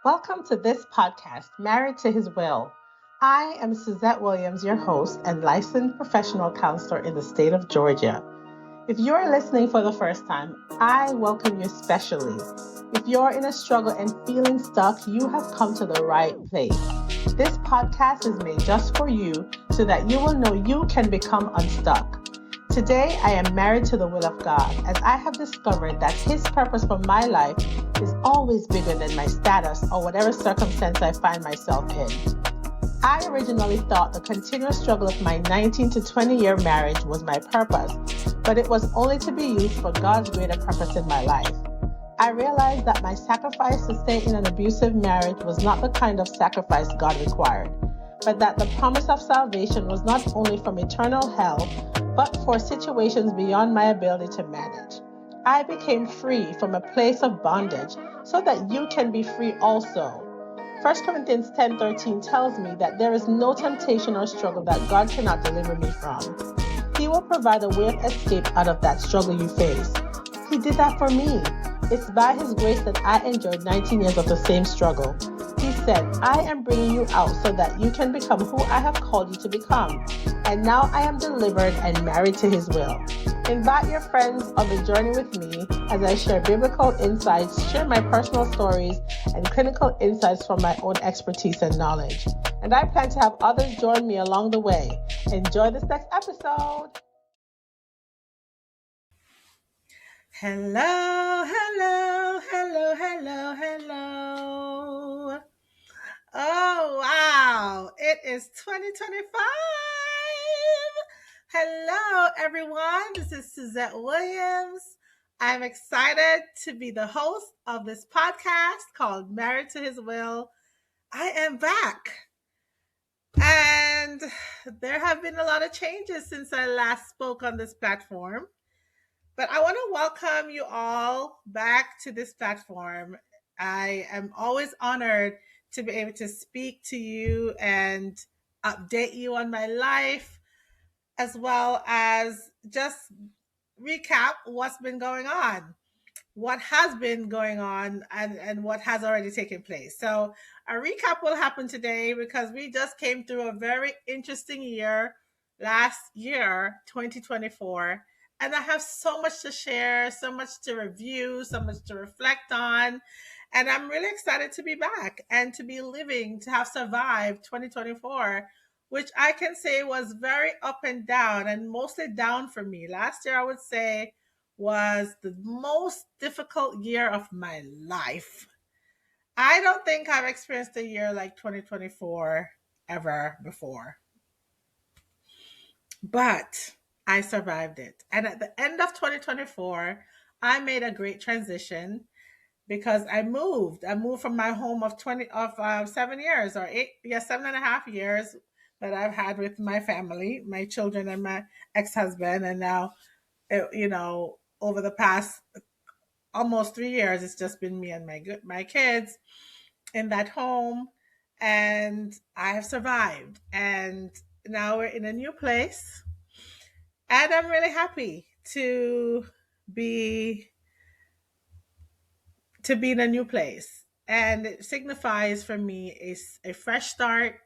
Welcome to this podcast, Married to His Will. I am Suzette Williams, your host and licensed professional counselor in the state of Georgia. If you are listening for the first time, I welcome you especially. If you're in a struggle and feeling stuck, you have come to the right place. This podcast is made just for you so that you will know you can become unstuck. Today, I am married to the will of God as I have discovered that His purpose for my life is always bigger than my status or whatever circumstance I find myself in. I originally thought the continuous struggle of my 19 to 20-year marriage was my purpose, but it was only to be used for God's greater purpose in my life. I realized that my sacrifice to stay in an abusive marriage was not the kind of sacrifice God required, but that the promise of salvation was not only from eternal hell, but for situations beyond my ability to manage. I became free from a place of bondage so that you can be free also. 1 Corinthians 10:13 tells me that there is no temptation or struggle that God cannot deliver me from. He will provide a way of escape out of that struggle you face. He did that for me. It's by His grace that I endured 19 years of the same struggle. He said, I am bringing you out so that you can become who I have called you to become. And now I am delivered and married to His will. Invite your friends on the journey with me as I share biblical insights, share my personal stories, and clinical insights from my own expertise and knowledge. And I plan to have others join me along the way. Enjoy this next episode. Hello, hello, hello, hello, hello. Oh, wow. It is 2025. Hello, everyone. This is Suzette Williams. I'm excited to be the host of this podcast called Married to His Will. I am back. And there have been a lot of changes since I last spoke on this platform. But I want to welcome you all back to this platform. I am always honored to be able to speak to you and update you on my life, as well as just recap what's been going on, what has been going on, and what has already taken place. So a recap will happen today because we just came through a very interesting year last year, 2024. And I have so much to share, so much to review, so much to reflect on. And I'm really excited to be back and to be living, to have survived 2024, which I can say was very up and down and mostly down for me. Last year, I would say, was the most difficult year of my life. I don't think I've experienced a year like 2024 ever before. But I survived it. And at the end of 2024, I made a great transition because I moved. I moved from my home of 7 years or 7.5 years that I've had with my family, my children and my ex-husband. And now, over the past almost 3 years, it's just been me and my kids in that home. And I have survived. And now we're in a new place. And I'm really happy to be in a new place. And it signifies for me a fresh start.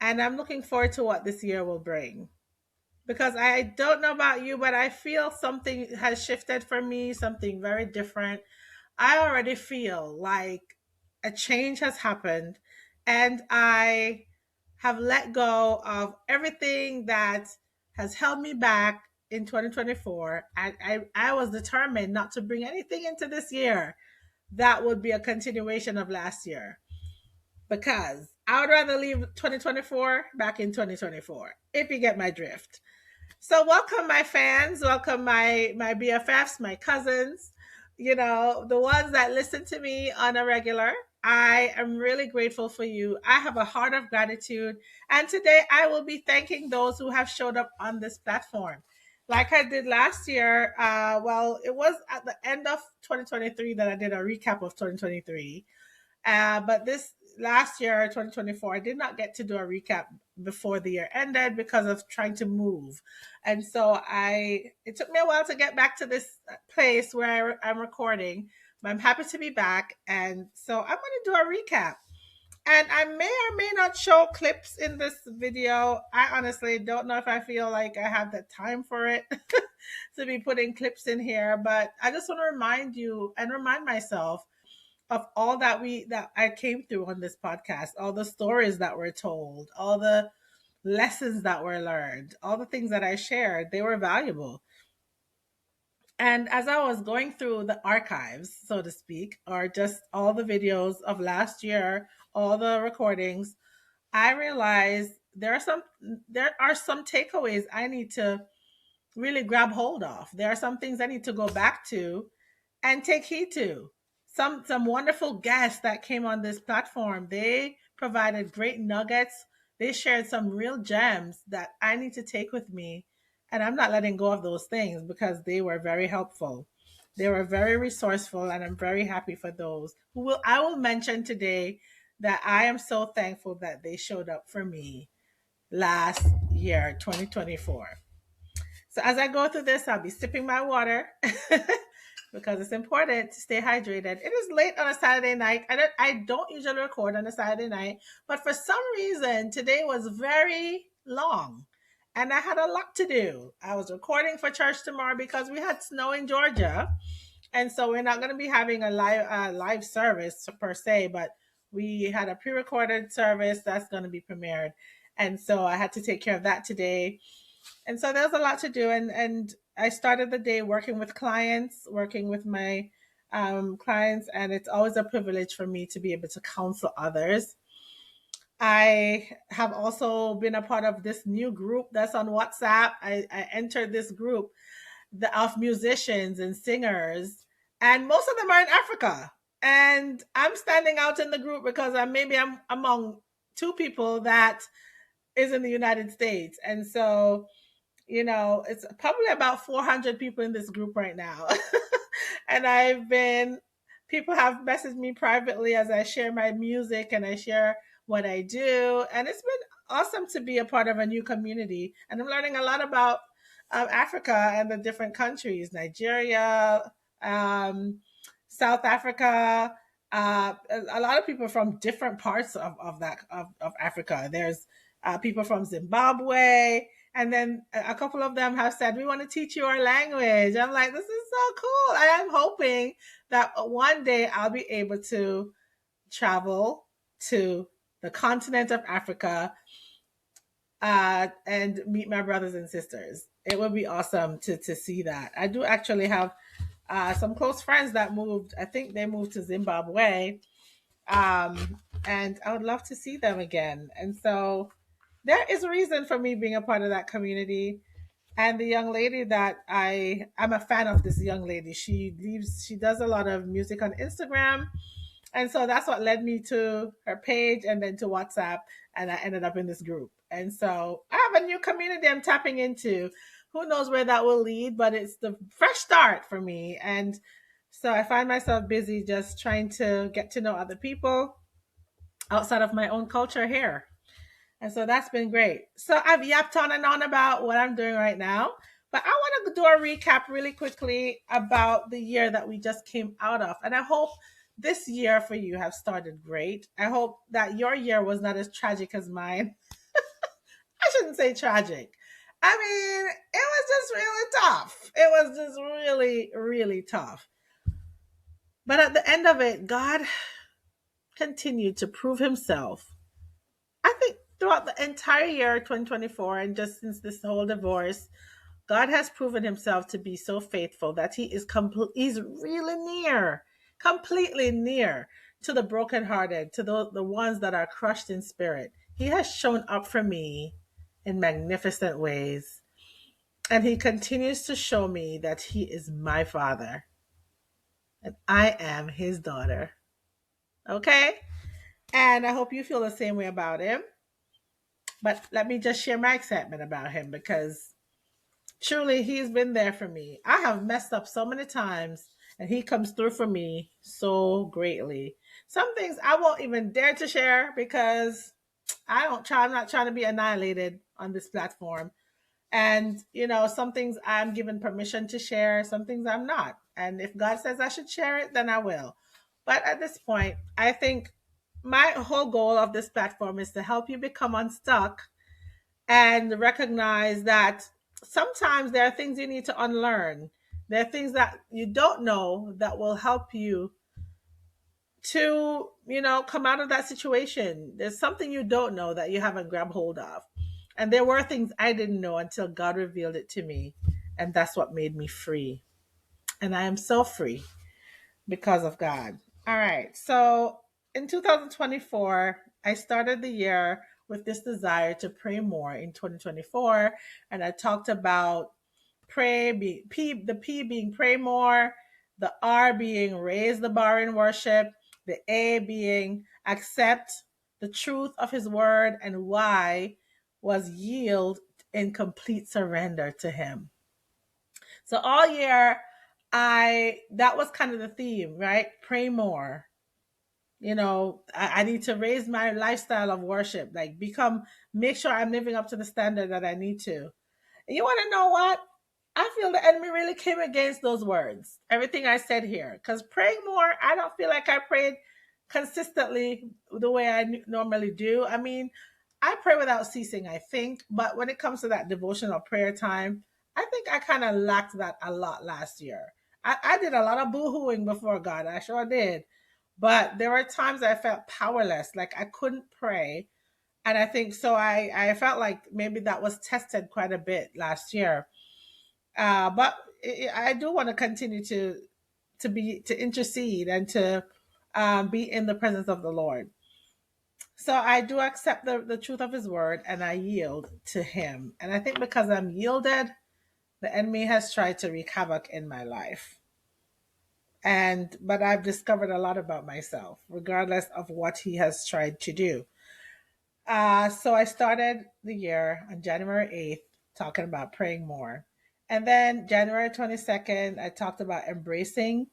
And I'm looking forward to what this year will bring. Because I don't know about you, but I feel something has shifted for me, something very different. I already feel like a change has happened, and I have let go of everything that has held me back in 2024. I was determined not to bring anything into this year that would be a continuation of last year, because I would rather leave 2024 back in 2024, if you get my drift. So welcome my fans, welcome my BFFs, my cousins, the ones that listen to me on a regular. I am really grateful for you. I have a heart of gratitude. And today I will be thanking those who have showed up on this platform. Like I did last year, it was at the end of 2023 that I did a recap of 2023. But this last year, 2024, I did not get to do a recap before the year ended because of trying to move. And so it took me a while to get back to this place where I'm recording. But I'm happy to be back. And so I'm going to do a recap. And I may or may not show clips in this video. I honestly don't know if I feel like I have the time for it to be putting clips in here. But I just want to remind you and remind myself of all that I came through on this podcast, all the stories that were told, all the lessons that were learned, all the things that I shared, they were valuable. And as I was going through the archives, so to speak, or just all the videos of last year, all the recordings, I realized there are some takeaways I need to really grab hold of. There are some things I need to go back to and take heed to. Some wonderful guests that came on this platform, they provided great nuggets. They shared some real gems that I need to take with me. And I'm not letting go of those things because they were very helpful. They were very resourceful, and I'm very happy for those who will I will mention today that I am so thankful that they showed up for me last year, 2024. So as I go through this, I'll be sipping my water because it's important to stay hydrated. It is late on a Saturday night. I don't usually record on a Saturday night, but for some reason today was very long and I had a lot to do. I was recording for church tomorrow because we had snow in Georgia. And so we're not going to be having a live service per se, but we had a pre-recorded service that's going to be premiered. And so I had to take care of that today, and so there's a lot to do. And I started the day working with clients, working with my clients, and it's always a privilege for me to be able to counsel others. I have also been a part of this new group that's on WhatsApp. I entered this group of musicians and singers, and most of them are in Africa. And I'm standing out in the group because I'm among two people that is in the United States. And so it's probably about 400 people in this group right now. And people have messaged me privately as I share my music and I share what I do. And it's been awesome to be a part of a new community. And I'm learning a lot about Africa and the different countries, Nigeria, um, South Africa. A lot of people from different parts of Africa. There's people from Zimbabwe, and then a couple of them have said, we want to teach you our language. I'm like, this is so cool. I am hoping that one day I'll be able to travel to the continent of Africa and meet my brothers and sisters. It would be awesome to see that. I do actually have some close friends that moved. I think they moved to Zimbabwe. And I would love to see them again. And so there is a reason for me being a part of that community. And the young lady that I'm a fan of, this young lady. She does a lot of music on Instagram. And so that's what led me to her page and then to WhatsApp. And I ended up in this group. And so I have a new community I'm tapping into. Who knows where that will lead, but it's the fresh start for me. And so I find myself busy just trying to get to know other people outside of my own culture here. And so that's been great. So I've yapped on and on about what I'm doing right now, but I want to do a recap really quickly about the year that we just came out of. And I hope this year for you have started great. I hope that your year was not as tragic as mine. I shouldn't say tragic. I mean, it was just really tough. It was just really, really tough. But at the end of it, God continued to prove himself. I think throughout the entire year 2024 and just since this whole divorce, God has proven himself to be so faithful that he's really near, completely near to the brokenhearted, to the ones that are crushed in spirit. He has shown up for me in magnificent ways. And he continues to show me that he is my father and I am his daughter. Okay? And I hope you feel the same way about him. But let me just share my excitement about him because truly he's been there for me. I have messed up so many times and he comes through for me so greatly. Some things I won't even dare to share because I'm not trying to be annihilated on this platform. And some things I'm given permission to share, some things I'm not. And if God says I should share it, then I will. But at this point, I think my whole goal of this platform is to help you become unstuck and recognize that sometimes there are things you need to unlearn. There are things that you don't know that will help you to, come out of that situation. There's something you don't know that you haven't grabbed hold of. And there were things I didn't know until God revealed it to me. And that's what made me free. And I am so free because of God. All right. So in 2024, I started the year with this desire to pray more in 2024. And I talked about the P being pray more, the R being raise the bar in worship, the A being accept the truth of his word, and Y was yield in complete surrender to him. So all year, that was kind of the theme, right? Pray more. I need to raise my lifestyle of worship, like make sure I'm living up to the standard that I need to. And you want to know what? I feel the enemy really came against those words, everything I said here. Because praying more, I don't feel like I prayed consistently the way I normally do. I mean, I pray without ceasing, I think. But when it comes to that devotional prayer time, I think I kind of lacked that a lot last year. I did a lot of boo-hooing before God. I sure did. But there were times I felt powerless, like I couldn't pray. And I think so. I felt like maybe that was tested quite a bit last year. But I do want to continue to intercede and to be in the presence of the Lord. So I do accept the truth of his word and I yield to him. And I think because I'm yielded, the enemy has tried to wreak havoc in my life. But I've discovered a lot about myself, regardless of what he has tried to do. So I started the year on January 8th talking about praying more. And then January 22nd, I talked about embracing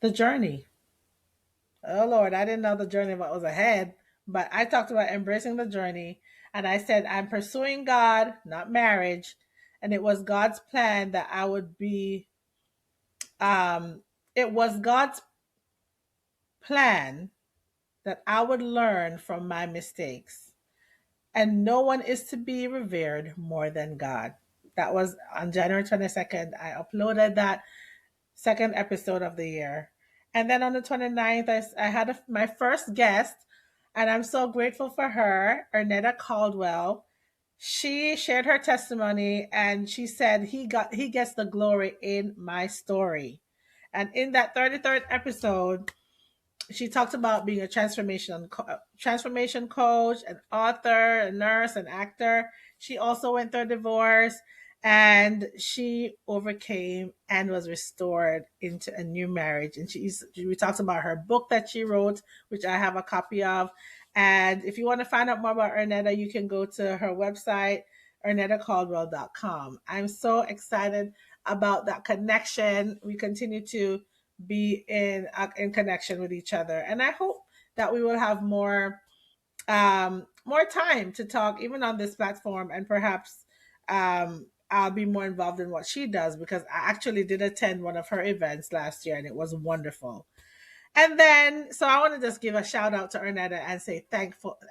the journey. Oh Lord, I didn't know the journey what was ahead, but I talked about embracing the journey. And I said, I'm pursuing God, not marriage. And it was God's plan that I would be, it was God's plan that I would learn from my mistakes. And no one is to be revered more than God. That was on January 22nd. I uploaded that second episode of the year. And then on the 29th, I had my first guest, and I'm so grateful for her, Ernetta Caldwall. She shared her testimony, and she said he gets the glory in my story. And in that 33rd episode, she talked about being a transformation coach, an author, a nurse, an actor. She also went through a divorce and she overcame and was restored into a new marriage. And we talked about her book that she wrote, which I have a copy of. And if you want to find out more about Ernetta, you can go to her website, ernettacaldwell.com. I'm so excited about that connection. We continue to be in connection with each other, and I hope that we will have more time to talk even on this platform, and perhaps I'll be more involved in what she does, because I actually did attend one of her events last year and it was wonderful. And then so I want to just give a shout out to Ernetta and say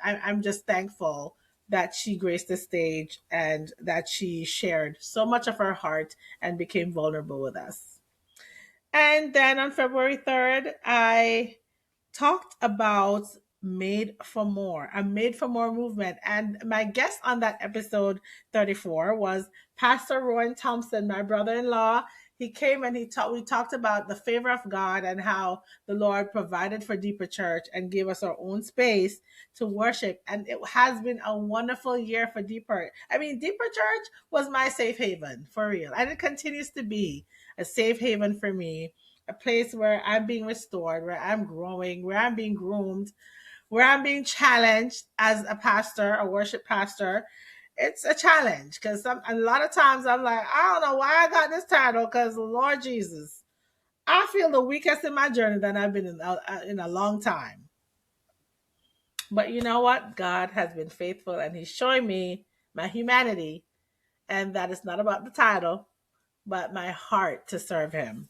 I'm just thankful that she graced the stage and that she shared so much of her heart and became vulnerable with us. And then on February 3rd, I talked about a Made for More movement. And my guest on that episode 34 was Pastor Rohan Thompson, my brother-in-law. He came and we talked about the favor of God and how the Lord provided for Deeper Church and gave us our own space to worship. And it has been a wonderful year for Deeper. I mean, Deeper Church was my safe haven, for real. And it continues to be a safe haven for me, a place where I'm being restored, where I'm growing, where I'm being groomed, where I'm being challenged as a pastor, a worship pastor. It's a challenge because a lot of times I'm like, I don't know why I got this title, because Lord Jesus, I feel the weakest in my journey that I've been in a long time. But you know what? God has been faithful and he's showing me my humanity, and that it's not about the title, but my heart to serve him.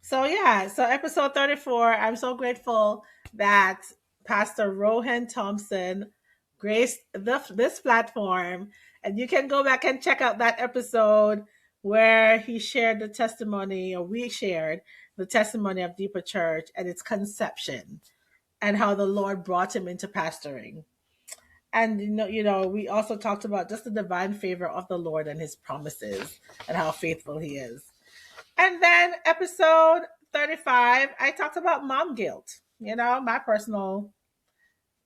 So yeah, so episode 34, I'm so grateful that Pastor Rohan Thompson graced this platform, and you can go back and check out that episode where he shared the testimony, or we shared the testimony of Deeper Church and its conception and how the Lord brought him into pastoring. And we also talked about just the divine favor of the Lord and his promises and how faithful he is. And then episode 35, I talked about mom guilt, my personal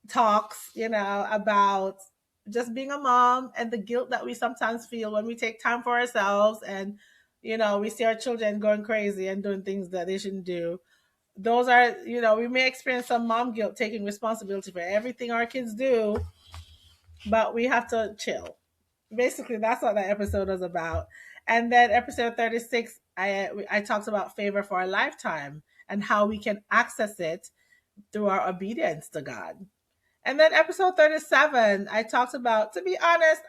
talks, about just being a mom and the guilt that we sometimes feel when we take time for ourselves and, we see our children going crazy and doing things that they shouldn't do. Those are, we may experience some mom guilt taking responsibility for everything our kids do, but we have to chill. Basically, that's what that episode was about. And then episode 36, I talked about favor for a lifetime and how we can access it through our obedience to God. And then episode 37, I talked about, to be honest,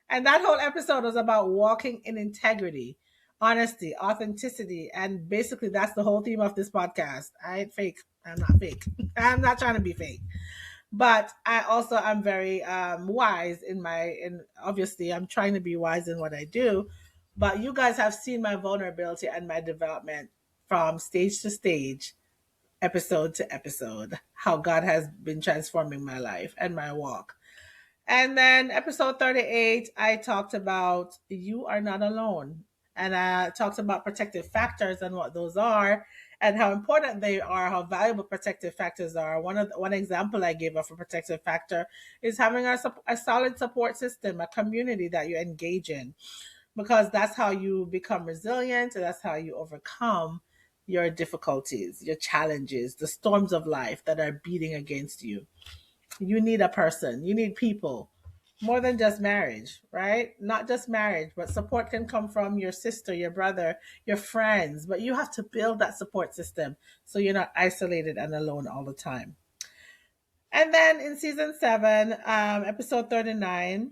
and that whole episode was about walking in integrity, honesty, authenticity. And basically, that's the whole theme of this podcast. I ain't fake. I'm not fake. I'm not trying to be fake. But I also am very wise in obviously I'm trying to be wise in what I do. But you guys have seen my vulnerability and my development from stage to stage, episode to episode, how God has been transforming my life and my walk. And then episode 38, I talked about you are not alone. And I talked about protective factors and what those are and how important they are, how valuable protective factors are. One example I gave of a protective factor is having a solid support system, a community that you engage in, because that's how you become resilient and that's how you overcome your difficulties, your challenges, the storms of life that are beating against you. You need a person, you need people, more than just marriage, right? Not just marriage, but support can come from your sister, your brother, your friends, but you have to build that support system so you're not isolated and alone all the time. And then in season 7, episode 39,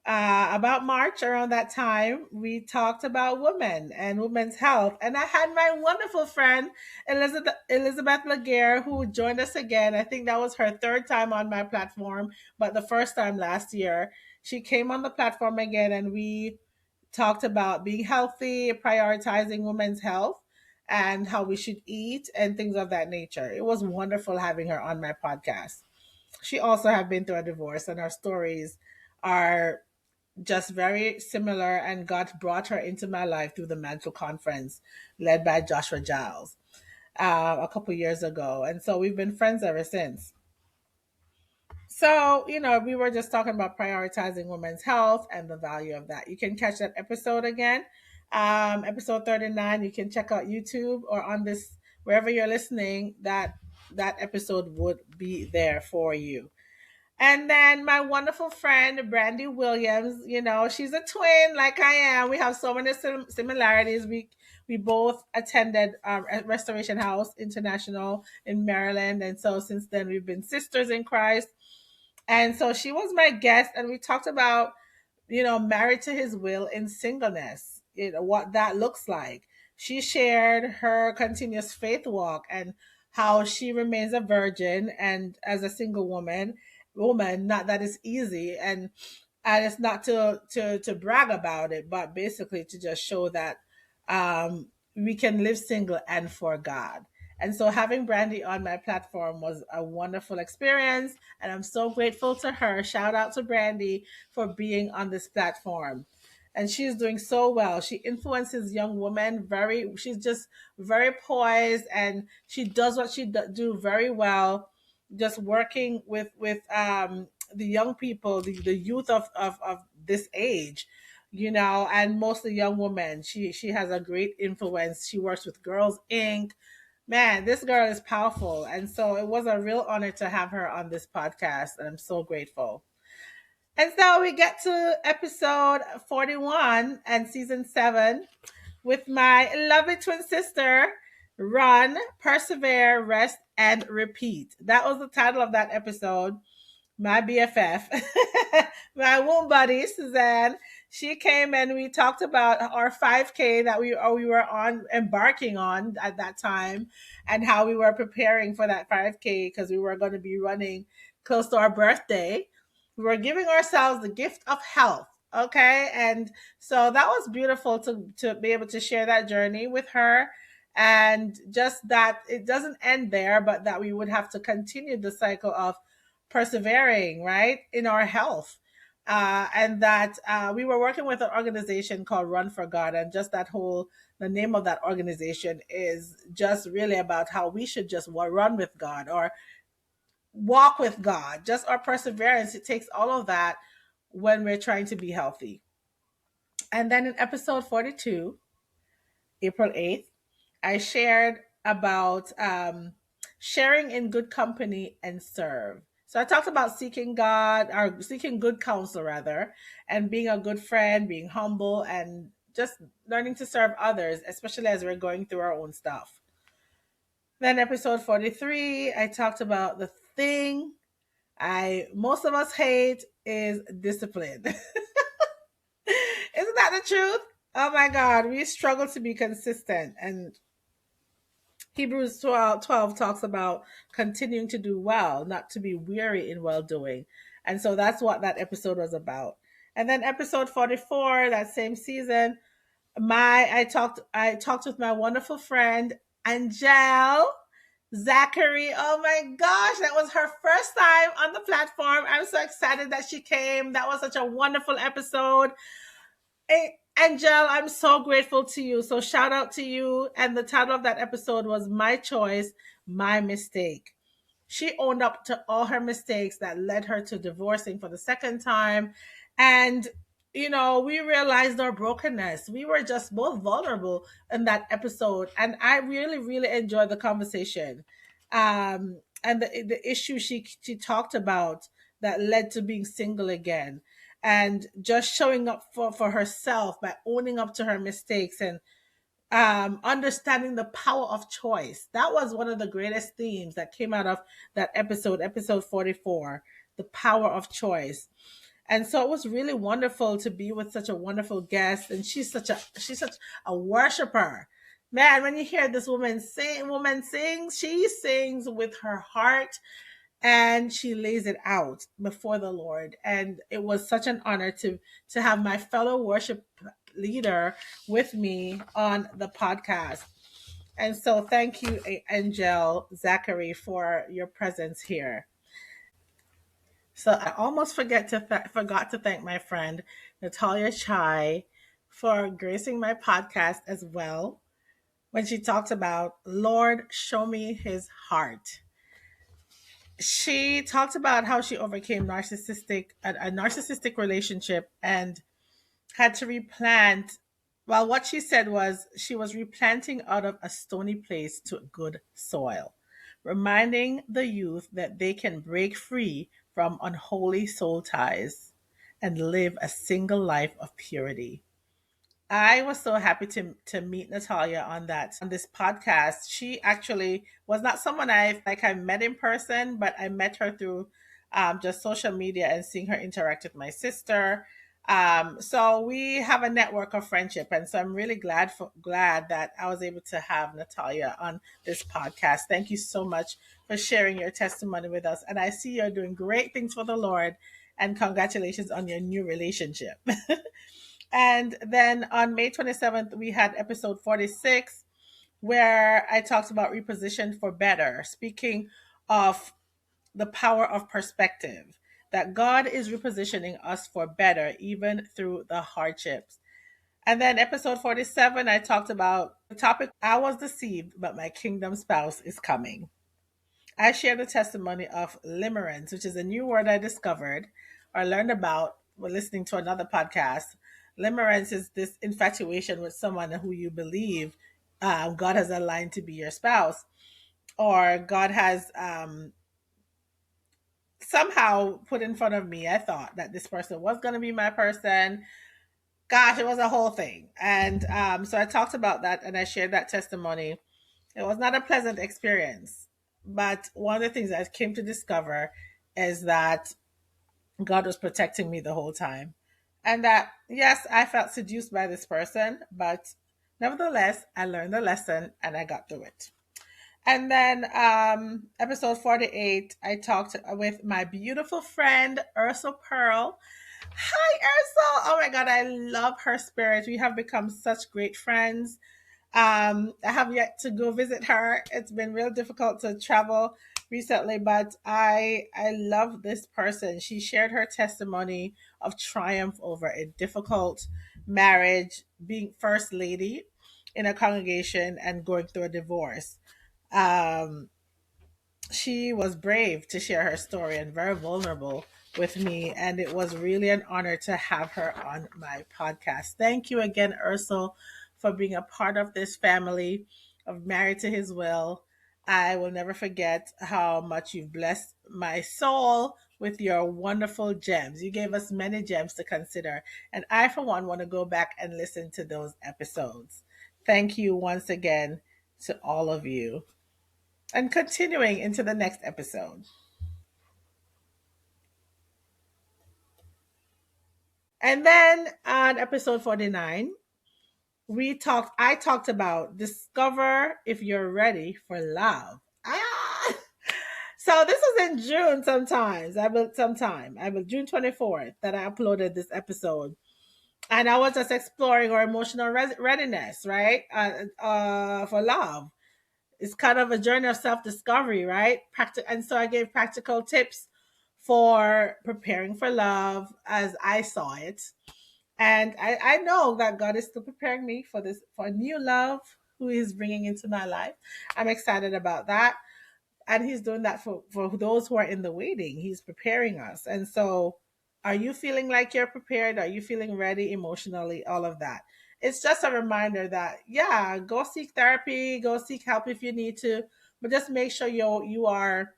about March, around that time, we talked about women and women's health. And I had my wonderful friend, Elizabeth Laguerre, who joined us again. I think that was her third time on my platform, but the first time last year. She came on the platform again and we talked about being healthy, prioritizing women's health, and how we should eat and things of that nature. It was wonderful having her on my podcast. She also had been through a divorce, and our stories are just very similar, and God brought her into my life through the Mantle Conference led by Joshua Giles a couple years ago. And so we've been friends ever since. So, we were just talking about prioritizing women's health and the value of that. You can catch that episode again. Episode 39, you can check out YouTube or on this, wherever you're listening, that episode would be there for you. And then my wonderful friend, Brandy Williams, she's a twin like I am. We have so many similarities. We both attended Restoration House International in Maryland. And so since then, we've been sisters in Christ. And so she was my guest, and we talked about, married to his will in singleness, what that looks like. She shared her continuous faith walk and how she remains a virgin and as a single woman, not that it's easy, and it's not to brag about it, but basically to just show that we can live single and for God. And so having Brandy on my platform was a wonderful experience, and I'm so grateful to her. Shout out to Brandy for being on this platform. And she's doing so well. She influences young women she's just very poised, and she does what she do very well, just working with the young people, the youth of this age, and mostly young women. She has a great influence. She works with Girls Inc. Man, this girl is powerful. And so it was a real honor to have her on this podcast, and I'm so grateful. And so we get to episode 41 and season 7 with my lovely twin sister, Run, Persevere, Rest, and Repeat. That was the title of that episode. My BFF, my womb buddy, Suzanne. She came and we talked about our 5K that we were on embarking on at that time, and how we were preparing for that 5K because we were going to be running close to our birthday. We were giving ourselves the gift of health. Okay. And so that was beautiful to be able to share that journey with her. And just that it doesn't end there, but that we would have to continue the cycle of persevering, right, in our health. And that we were working with an organization called Run for God. And just that whole, the name of that organization is just really about how we should just run with God or walk with God, just our perseverance. It takes all of that when we're trying to be healthy. And then in episode 42, April 8th, I shared about sharing in good company and serve. So I talked about seeking God, or seeking good counsel rather, and being a good friend, being humble, and just learning to serve others, especially as we're going through our own stuff. Then episode 43, I talked about the thing I most of us hate is discipline. Isn't that the truth? Oh my God, we struggle to be consistent. And Hebrews 12 talks about continuing to do well, not to be weary in well doing. And so that's what that episode was about. And then episode 44, that same season, I talked with my wonderful friend Angelle Zachery. Oh my gosh, that was her first time on the platform. I'm so excited that she came. That was such a wonderful episode. Hey, Angelle, I'm so grateful to you. So shout out to you. And the title of that episode was My Choice, My Mistake. She owned up to all her mistakes that led her to divorcing for the second time. And, we realized our brokenness. We were just both vulnerable in that episode. And I really, really enjoyed the conversation. And the issue she talked about that led to being single again. And just showing up for herself by owning up to her mistakes and understanding the power of choice. That was one of the greatest themes that came out of that episode 44, the power of choice. And so it was really wonderful to be with such a wonderful guest. And she's such a worshiper. Man, when you hear this woman sing, she sings with her heart and she lays it out before the Lord. And it was such an honor to have my fellow worship leader with me on the podcast. And so thank you, Angelle Zachery, for your presence here. So I almost forgot to thank my friend Natalia Chai for gracing my podcast as well when she talks about Lord, show me his heart. She talked about how she overcame a narcissistic relationship and had to replant. Well, what she said was she was replanting out of a stony place to good soil, reminding the youth that they can break free from unholy soul ties and live a single life of purity. I was so happy to meet Natalia on this podcast. She actually was not someone I met in person, but I met her through just social media and seeing her interact with my sister. So we have a network of friendship, and so I'm really glad that I was able to have Natalia on this podcast. Thank you so much for sharing your testimony with us, and I see you're doing great things for the Lord. And congratulations on your new relationship. And then on May 27th, we had episode 46, where I talked about reposition for better, speaking of the power of perspective, that God is repositioning us for better, even through the hardships. And then episode 47, I talked about the topic I was deceived, but my kingdom spouse is coming. I shared the testimony of limerence, which is a new word I discovered or learned about when listening to another podcast. Limerence is this infatuation with someone who you believe God has aligned to be your spouse, or God has somehow put in front of me. I thought that this person was going to be my person. Gosh, it was a whole thing. And so I talked about that and I shared that testimony. It was not a pleasant experience. But one of the things I came to discover is that God was protecting me the whole time. And that, yes, I felt seduced by this person, but nevertheless, I learned the lesson and I got through it. And then episode 48, I talked with my beautiful friend, Earsel Pearl. Hi, Earsel. Oh my God, I love her spirit. We have become such great friends. I have yet to go visit her. It's been real difficult to travel recently, but I love this person. She shared her testimony of triumph over a difficult marriage, being first lady in a congregation and going through a divorce. Um, she was brave to share her story and very vulnerable with me. And it was really an honor to have her on my podcast. Thank you again, Ursel, for being a part of this family of Married to His Will. I will never forget how much you've blessed my soul with your wonderful gems. You gave us many gems to consider. And I, for one, want to go back and listen to those episodes. Thank you once again to all of you and continuing into the next episode. And then on episode 49, I talked about discover if you're ready for love. Ah! So this was in June I will June 24th that I uploaded this episode. And I was just exploring our emotional readiness, right? For love. It's kind of a journey of self-discovery, right? And so I gave practical tips for preparing for love as I saw it. And I know that God is still preparing me for this, for a new love who He's bringing into my life. I'm excited about that. And He's doing that for those who are in the waiting. He's preparing us. And so, are you feeling like you're prepared? Are you feeling ready emotionally? All of that. It's just a reminder that, yeah, go seek therapy, go seek help if you need to, but just make sure you are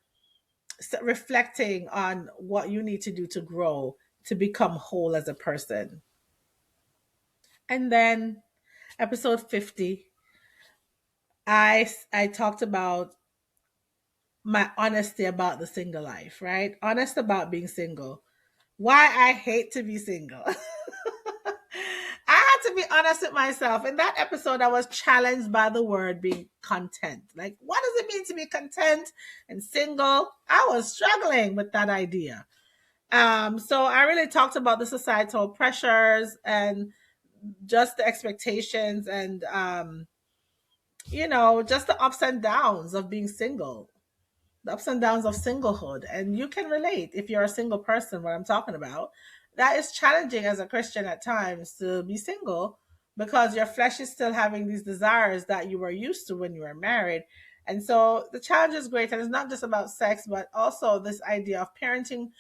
reflecting on what you need to do to grow, to become whole as a person. And then episode 50, I talked about my honesty about the single life, right? Honest about being single. Why I hate to be single. I had to be honest with myself. In that episode, I was challenged by the word being content. Like, what does it mean to be content and single? I was struggling with that idea. So I really talked about the societal pressures and just the expectations and just the ups and downs of being single, the ups and downs of singlehood. And you can relate if you're a single person, what I'm talking about. That is challenging as a Christian at times to be single because your flesh is still having these desires that you were used to when you were married. And so the challenge is great. And it's not just about sex, but also this idea of parenting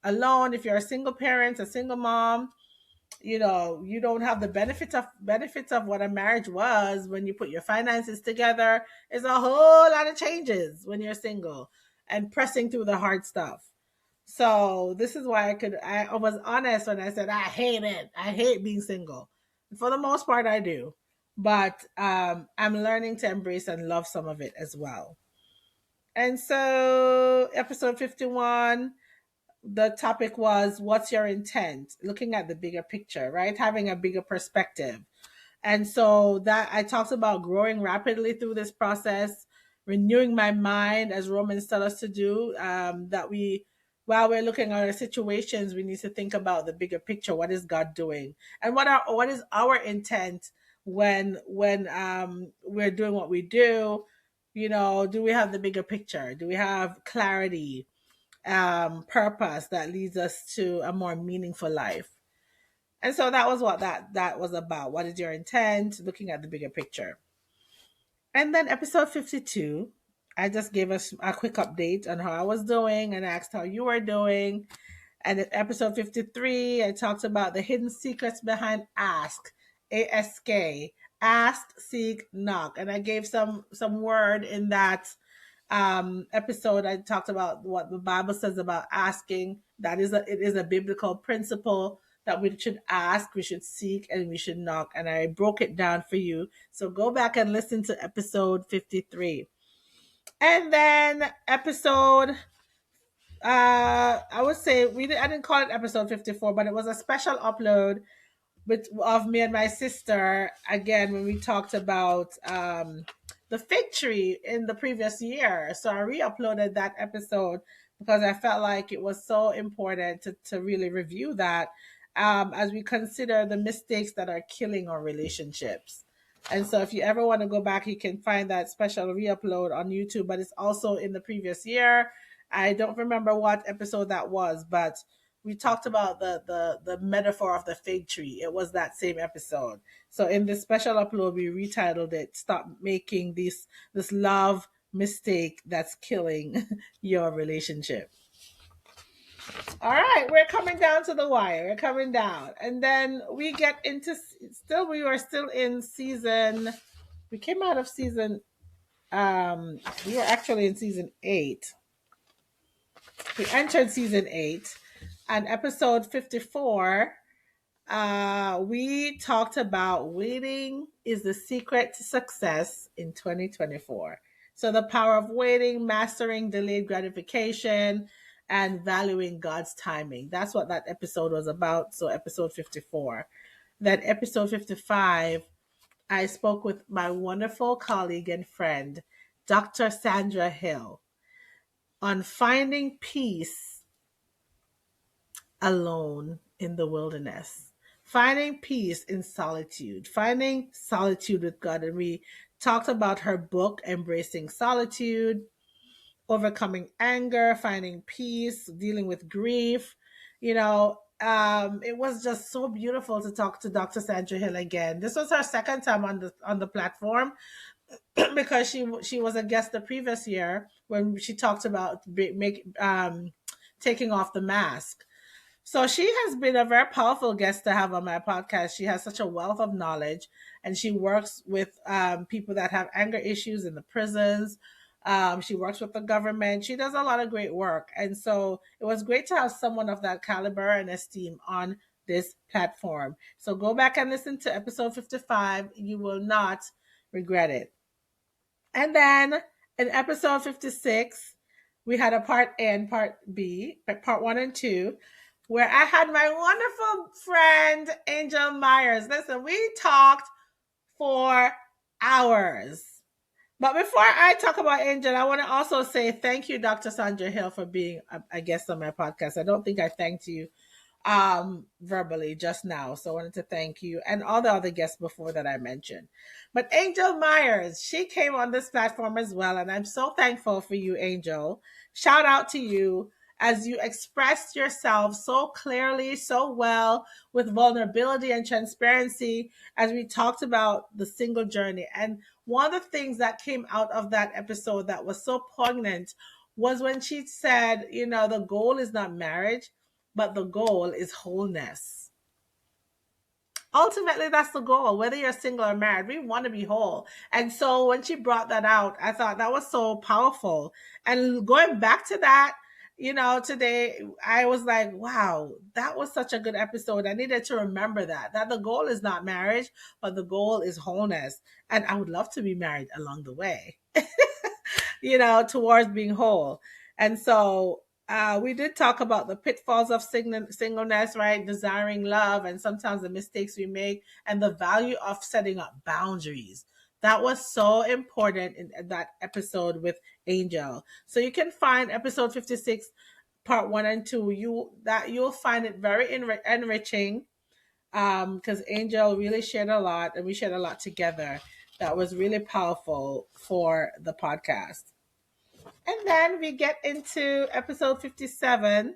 alone. If you're a single parent, a single mom, you don't have the benefits of what a marriage was when you put your finances together. It's a whole lot of changes when you're single and pressing through the hard stuff. So this is why I was honest when I said I hate it. I hate being single. For the most part I do, but I'm learning to embrace and love some of it as well. And so episode 51, the topic was what's your intent, looking at the bigger picture, right? Having a bigger perspective. And so that I talked about growing rapidly through this process, renewing my mind as Romans tell us to do. That we, while we're looking at our situations, we need to think about the bigger picture. What is God doing, and what is our intent when we're doing what we do? Do we have the bigger picture? Do we have clarity? Purpose that leads us to a more meaningful life. And so that was what that was about. What is your intent? Looking at the bigger picture. And then episode 52, I just gave us a quick update on how I was doing and asked how you were doing. And in episode 53, I talked about the hidden secrets behind ASK, ask, seek, knock. And I gave some word in that episode. I talked about what the Bible says about asking. It is a biblical principle that we should ask, we should seek, and we should knock. And I broke it down for you. So go back and listen to episode 53. And then episode I would say I didn't call it episode 54, but it was a special upload of me and my sister again when we talked about the fig tree in the previous year. So I re-uploaded that episode because I felt like it was so important to really review that as we consider the mistakes that are killing our relationships. And so if you ever want to go back, you can find that special re-upload on YouTube, but it's also in the previous year. I don't remember what episode that was, but we talked about the metaphor of the fig tree. It was that same episode. So in this special upload, we retitled it "Stop Making This Love Mistake That's Killing Your Relationship." All right, we're coming down to the wire. We're coming down, and then we get into we were still in season. We came out of season. We were actually in season 8. We entered season 8, and episode 54. We talked about waiting is the secret to success in 2024. So the power of waiting, mastering delayed gratification, and valuing God's timing. That's what that episode was about. So episode 54. Then episode 55, I spoke with my wonderful colleague and friend, Dr. Sandra Hill, on finding peace alone in the wilderness, finding peace in solitude, finding solitude with God. And we talked about her book, Embracing Solitude, overcoming anger, finding peace, dealing with grief. It was just so beautiful to talk to Dr. Sandra Hill again. This was her second time on the platform because she was a guest the previous year when she talked about taking off the mask. So she has been a very powerful guest to have on my podcast. She has such a wealth of knowledge, and she works with people that have anger issues in the prisons. She works with the government. She does a lot of great work. And so it was great to have someone of that caliber and esteem on this platform. So go back and listen to episode 55. You will not regret it. And then in episode 56, we had a part A and part B, part 1 and 2, where I had my wonderful friend, Angelle Myers. Listen, we talked for hours. But before I talk about Angel, I want to also say thank you, Dr. Sandra Hill, for being a guest on my podcast. I don't think I thanked you verbally just now. So I wanted to thank you and all the other guests before that I mentioned. But Angelle Myers, she came on this platform as well. And I'm so thankful for you, Angel. Shout out to you as you expressed yourself so clearly, so well, with vulnerability and transparency as we talked about the single journey. And one of the things that came out of that episode that was so poignant was when she said, the goal is not marriage, but the goal is wholeness. Ultimately, that's the goal. Whether you're single or married, we want to be whole. And so when she brought that out, I thought that was so powerful. And going back to that, today I was like, wow, that was such a good episode. I needed to remember that the goal is not marriage, but the goal is wholeness. And I would love to be married along the way, towards being whole. And so we did talk about the pitfalls of singleness, right? Desiring love and sometimes the mistakes we make and the value of setting up boundaries. That was so important in that episode with Angel. So you can find episode 56, part 1 and 2. You'll find it very enriching because Angel really shared a lot and we shared a lot together. That was really powerful for the podcast. And then we get into episode 57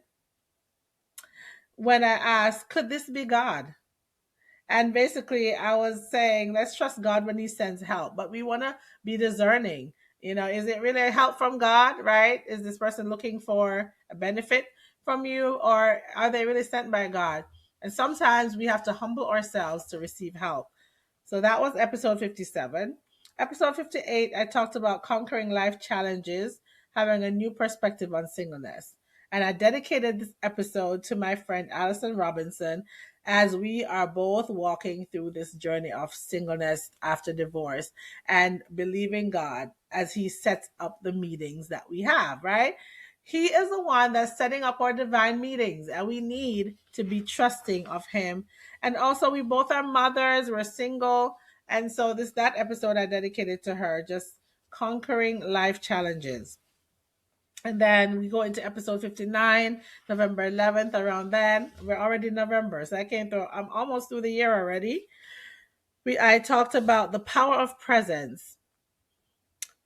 when I asked, could this be God? And basically, I was saying, let's trust God when He sends help, but we want to be discerning. Is it really help from God, right? Is this person looking for a benefit from you, or are they really sent by God? And sometimes we have to humble ourselves to receive help. So that was episode 57. Episode 58, I talked about conquering life challenges, having a new perspective on singleness. And I dedicated this episode to my friend Allison Robinson, as we are both walking through this journey of singleness after divorce and believing God as He sets up the meetings that we have, right? He is the one that's setting up our divine meetings, and we need to be trusting of him. And also, we both are mothers, we're single. And so, that episode I dedicated to her, just conquering life challenges. And then we go into episode 59, November 11th, around then. We're already in November, so I'm almost through the year already. I talked about the power of presence,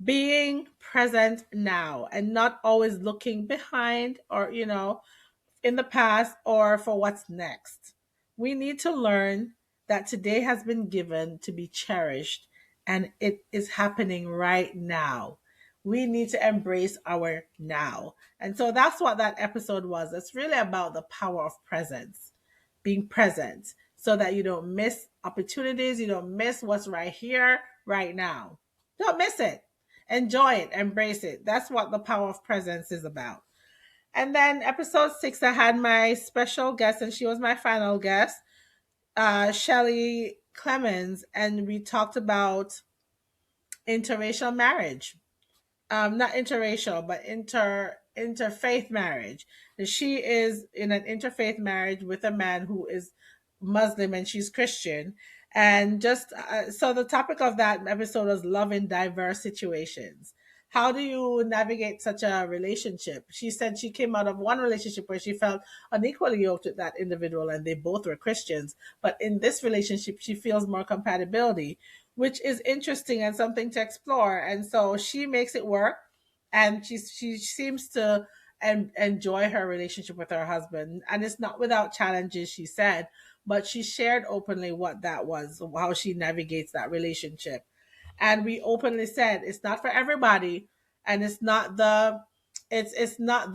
being present now and not always looking behind or, in the past or for what's next. We need to learn that today has been given to be cherished and it is happening right now. We need to embrace our now. And so that's what that episode was. It's really about the power of presence, being present so that you don't miss opportunities, you don't miss what's right here, right now. Don't miss it. Enjoy it, embrace it. That's what the power of presence is about. And then episode 6, I had my special guest, and she was my final guest, Chellee Clemmons, and we talked about interracial marriage. Not interracial, but interfaith marriage. And she is in an interfaith marriage with a man who is Muslim and she's Christian. And just so the topic of that episode was love in diverse situations. How do you navigate such a relationship? She said she came out of one relationship where she felt unequally yoked with that individual and they both were Christians. But in this relationship, she feels more compatibility, which is interesting and something to explore. And so she makes it work, and she seems to enjoy her relationship with her husband. And it's not without challenges, she said, but she shared openly what that was, how she navigates that relationship. And we openly said it's not for everybody, and it's not the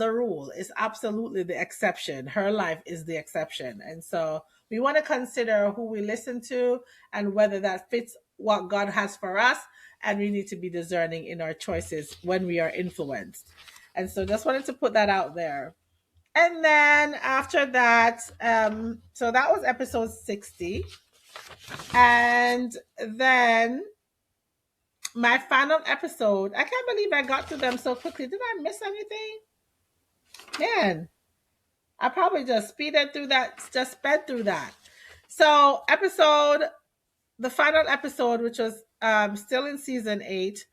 rule. It's absolutely the exception. Her life is the exception. And so we want to consider who we listen to and whether that fits what God has for us. And we need to be discerning in our choices when we are influenced. And so just wanted to put that out there. And then after that, so that was episode 60. And then my final episode, I can't believe I got to them so quickly. Did I miss anything? Man, I probably just sped through that. So the final episode, which was still in season 8,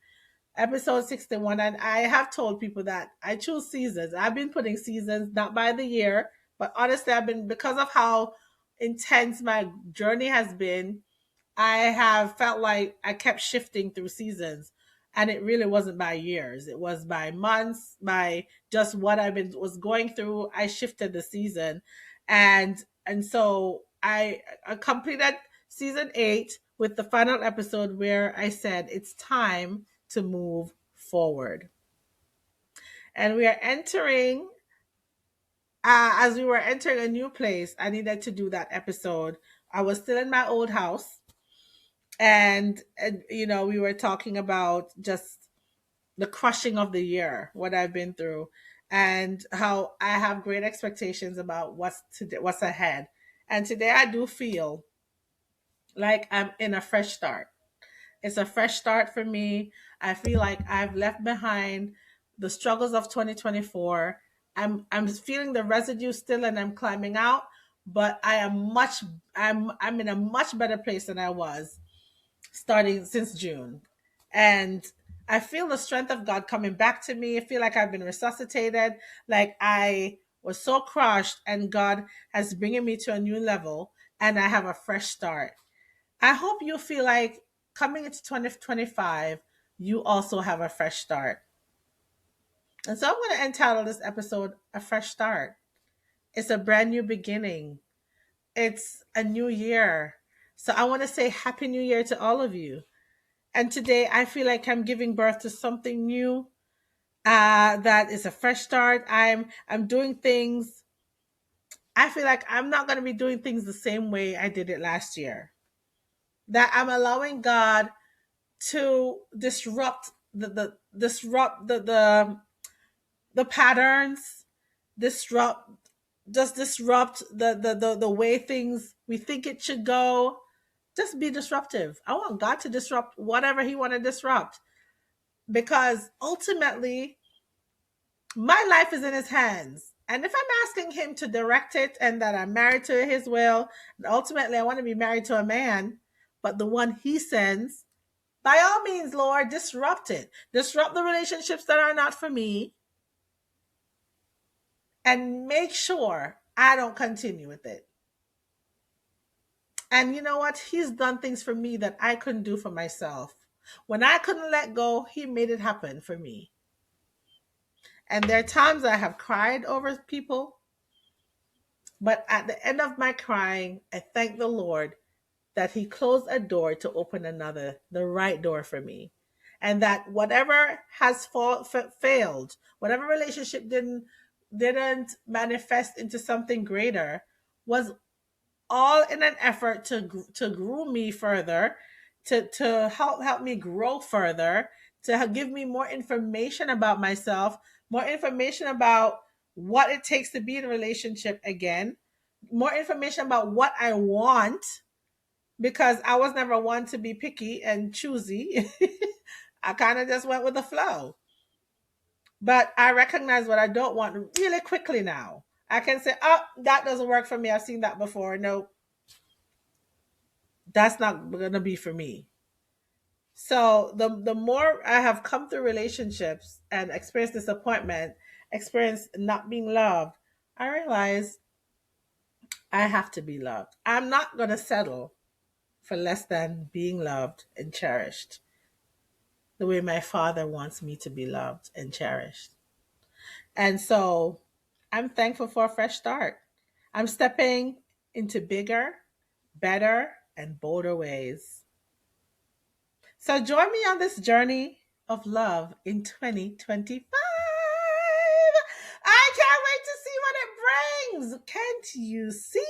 episode 61. And I have told people that I choose seasons. I've been putting seasons not by the year, but honestly, because of how intense my journey has been, I have felt like I kept shifting through seasons, and it really wasn't by years. It was by months, by just what was going through. I shifted the season, and so I completed season 8 with the final episode where I said it's time to move forward, and we are entering. As we were entering a new place, I needed to do that episode. I was still in my old house, and we were talking about just the crushing of the year, what I've been through, and how I have great expectations about what's ahead. And today I do feel like I'm in a fresh start. It's a fresh start for me. I feel like I've left behind the struggles of 2024. I'm feeling the residue still, and I'm climbing out, but I'm in a much better place than I was starting since June. And I feel the strength of God coming back to me. I feel like I've been resuscitated, like I was so crushed, and God has bringing me to a new level, and I have a fresh start. I hope you feel like coming into 2025, you also have a fresh start. And so I'm going to entitle this episode A Fresh Start. It's a brand new beginning. It's a new year. So I want to say Happy New Year to all of you. And today I feel like I'm giving birth to something new. That is a fresh start. I'm doing things. I feel like I'm not going to be doing things the same way I did it last year. That I'm allowing God to disrupt the patterns, disrupt disrupt the way things we think it should go. Just be disruptive. I want God to disrupt whatever he want to disrupt, because ultimately My life is in his hands. And if I'm asking him to direct it and that I'm married to his will, and ultimately I want to be married to a man, but the one he sends, by all means, Lord, disrupt it. Disrupt the relationships that are not for me and make sure I don't continue with it. And you know what? He's done things for me that I couldn't do for myself. When I couldn't let go, he made it happen for me. And there are times I have cried over people, but at the end of my crying, I thank the Lord that he closed a door to open another, the right door for me. And that whatever has failed, whatever relationship didn't manifest into something greater, was all in an effort to groom me further, to help me grow further, to give me more information about myself, more information about what it takes to be in a relationship again, more information about what I want, because I was never one to be picky and choosy. I kind of just went with the flow. But I recognize what I don't want really quickly now. I can say, oh, that doesn't work for me. I've seen that before. No, that's not going to be for me. So the more I have come through relationships and experienced disappointment, experienced not being loved, I realize I have to be loved. I'm not going to settle for less than being loved and cherished the way my father wants me to be loved and cherished. And so I'm thankful for a fresh start. I'm stepping into bigger, better, and bolder ways. So join me on this journey of love in 2025. I can't wait to see what it brings. Can't you see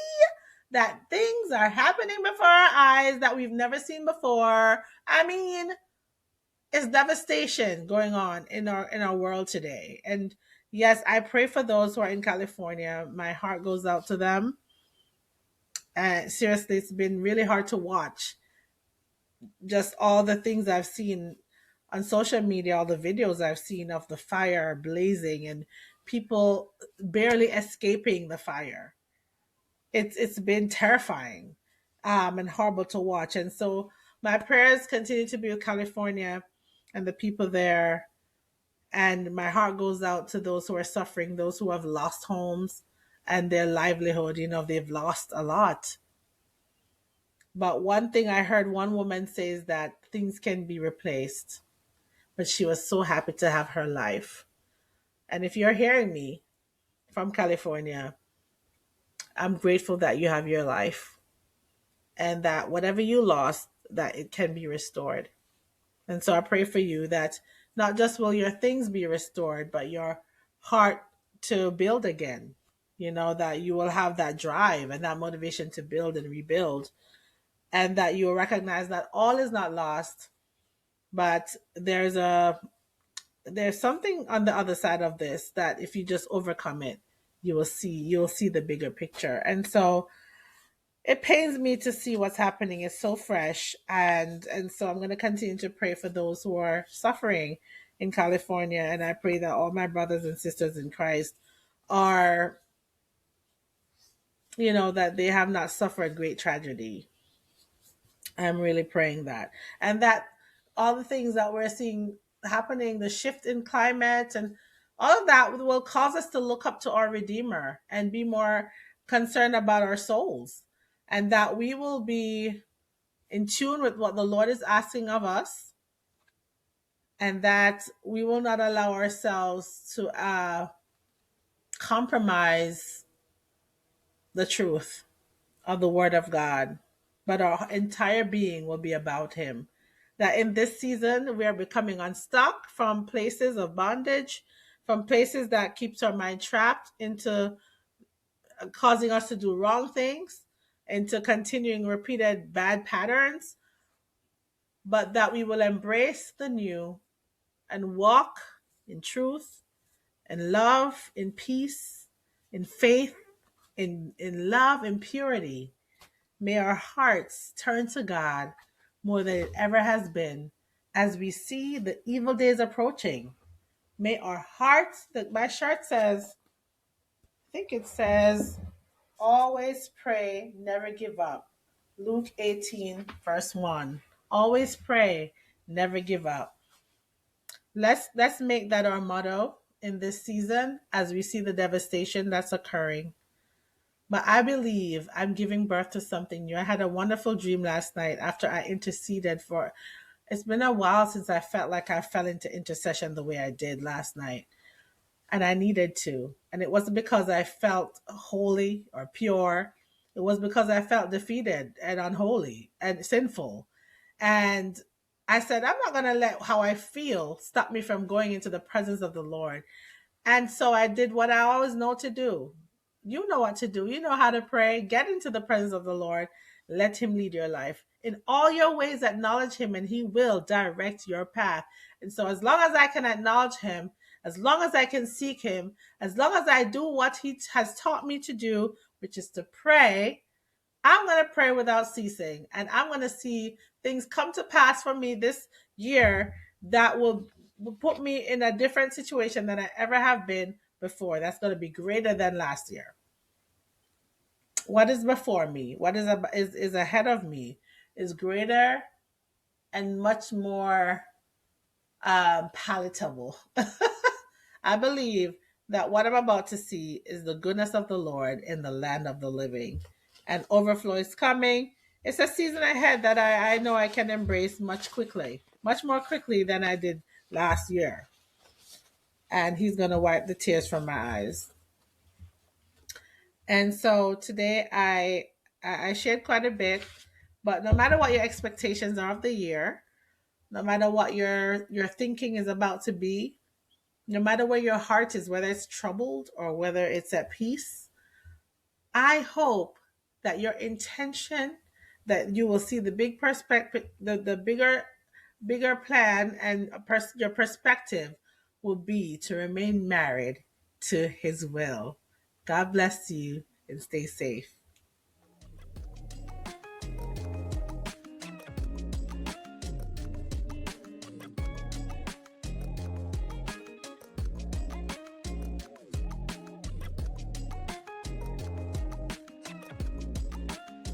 that things are happening before our eyes that we've never seen before? I mean, it's devastation going on in our world today. And yes, I pray for those who are in California. My heart goes out to them. And seriously, it's been really hard to watch just all the things I've seen on social media, all the videos I've seen of the fire blazing and people barely escaping the fire. It's been terrifying, and horrible to watch. And so my prayers continue to be with California and the people there. And my heart goes out to those who are suffering, those who have lost homes and their livelihood. You know, they've lost a lot. But one thing I heard one woman say is that things can be replaced, but she was so happy to have her life. And if you're hearing me from California, I'm grateful that you have your life and that whatever you lost, that it can be restored. And so I pray for you that not just will your things be restored, but your heart to build again. You know, that you will have that drive and that motivation to build and rebuild, and that you will recognize that all is not lost, but there's something on the other side of this that if you just overcome it, you'll see the bigger picture. And so it pains me to see what's happening. It's so fresh, and so I'm going to continue to pray for those who are suffering in California, and I pray that all my brothers and sisters in Christ are, you know, that they have not suffered great tragedy. I'm really praying that. And that all the things that we're seeing happening, the shift in climate and all of that will cause us to look up to our Redeemer and be more concerned about our souls. And that we will be in tune with what the Lord is asking of us. And that we will not allow ourselves to compromise the truth of the Word of God, but our entire being will be about Him. That in this season, we are becoming unstuck from places of bondage, from places that keeps our mind trapped into causing us to do wrong things, into continuing repeated bad patterns, but that we will embrace the new and walk in truth, in love, in peace, in faith, in love, in purity. May our hearts turn to God more than it ever has been as we see the evil days approaching. May our hearts, my shirt says, I think it says, always pray, never give up. Luke 18, verse 1. Always pray, never give up. Let's make that our motto in this season as we see the devastation that's occurring. But I believe I'm giving birth to something new. I had a wonderful dream last night after I interceded for. It's been a while since I felt like I fell into intercession the way I did last night. And I needed to. And it wasn't because I felt holy or pure. It was because I felt defeated and unholy and sinful. And I said, I'm not going to let how I feel stop me from going into the presence of the Lord. And so I did what I always know to do. You know what to do. You know how to pray. Get into the presence of the Lord. Let him lead your life. In all your ways, acknowledge him and he will direct your path. And so as long as I can acknowledge him, as long as I can seek him, as long as I do what he has taught me to do, which is to pray, I'm going to pray without ceasing. And I'm going to see things come to pass for me this year that will put me in a different situation than I ever have been before. That's going to be greater than last year. What is before me, what is ahead of me, is greater and much more palatable. I believe that what I'm about to see is the goodness of the Lord in the land of the living. And overflow is coming. It's a season ahead that I know I can embrace much more quickly than I did last year. And he's going to wipe the tears from my eyes. And so today I shared quite a bit, but no matter what your expectations are of the year, no matter what your thinking is about to be, no matter where your heart is, whether it's troubled or whether it's at peace, I hope that your intention, that you will see the big perspective, the bigger plan, and your perspective will be to remain married to his will. God bless you and stay safe.